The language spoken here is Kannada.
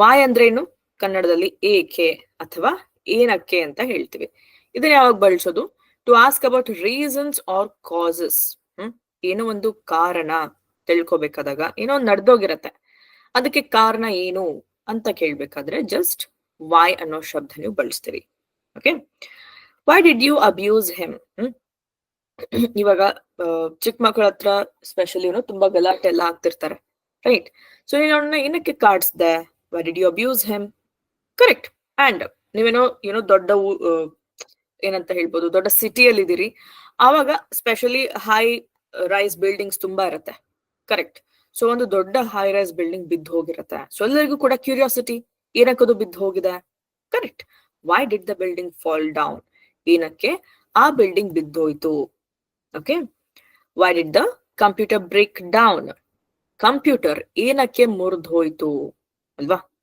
ವಾಯ್ ಅಂದ್ರೇನು? ಕನ್ನಡದಲ್ಲಿ ಏಕೆ ಅಥವಾ ಏನಕ್ಕೆ ಅಂತ ಹೇಳ್ತೀವಿ. ಇದನ್ನ ಯಾವಾಗ ಬಳಸೋದು? To ask about reasons or causes. ಏನೋ ಒಂದು ಕಾರಣ ತಿಳ್ಕೊಬೇಕಾದಾಗ, ಏನೋ ಒಂದು ನಡೆದೋಗಿರತ್ತೆ, ಅದಕ್ಕೆ ಕಾರಣ ಏನು ಅಂತ ಕೇಳ್ಬೇಕಾದ್ರೆ ಜಸ್ಟ್ ವಾಯ್ ಅನ್ನೋ ಶಬ್ದ ನೀವು ಬಳಸ್ತೀರಿ. Okay, why did you abuse him? ಇವಾಗ ಚಿಕ್ಕ ಮಕ್ಕಳ ಹತ್ರ ಸ್ಪೆಷಲಿ ತುಂಬಾ ಗಲಾಟೆ ಎಲ್ಲ ಆಗ್ತಿರ್ತಾರೆ, ರೈಟ್? ಸೊ ನೀನು ಅವನ್ನ ಏನಕ್ಕೆ ಕಾಡ್ಸ್ದೆ? Why did you abuse him? Correct. And ನೀವೇನೋ ದೊಡ್ಡ ಏನಂತ ಹೇಳ್ಬೋದು, ದೊಡ್ಡ ಸಿಟಿಯಲ್ಲಿ ಇದ್ದೀರಿ, ಆವಾಗ ಸ್ಪೆಷಲಿ ಹೈ ರೈಸ್ ಬಿಲ್ಡಿಂಗ್ಸ್ ತುಂಬಾ ಇರತ್ತೆ, ಕರೆಕ್ಟ್? ಸೊ ಒಂದು ದೊಡ್ಡ ಹೈ ರೈಸ್ ಬಿಲ್ಡಿಂಗ್ ಬಿದ್ದು ಹೋಗಿರತ್ತೆ. ಸೊ ಎಲ್ಲರಿಗೂ ಕೂಡ ಕ್ಯೂರಿಯಾಸಿಟಿ, ಏನಕ್ಕದು ಬಿದ್ದು ಹೋಗಿದೆ? Correct. Why did the building fall down? ಏನಕ್ಕೆ ಆ ಬಿಲ್ಡಿಂಗ್ ಬಿದ್ದೋಯ್ತು? Okay. Why did the computer break down? Computer ಏನಕ್ಕೆ ಮುರಿದು ಹೋಯ್ತು ಅಲ್ವಾ?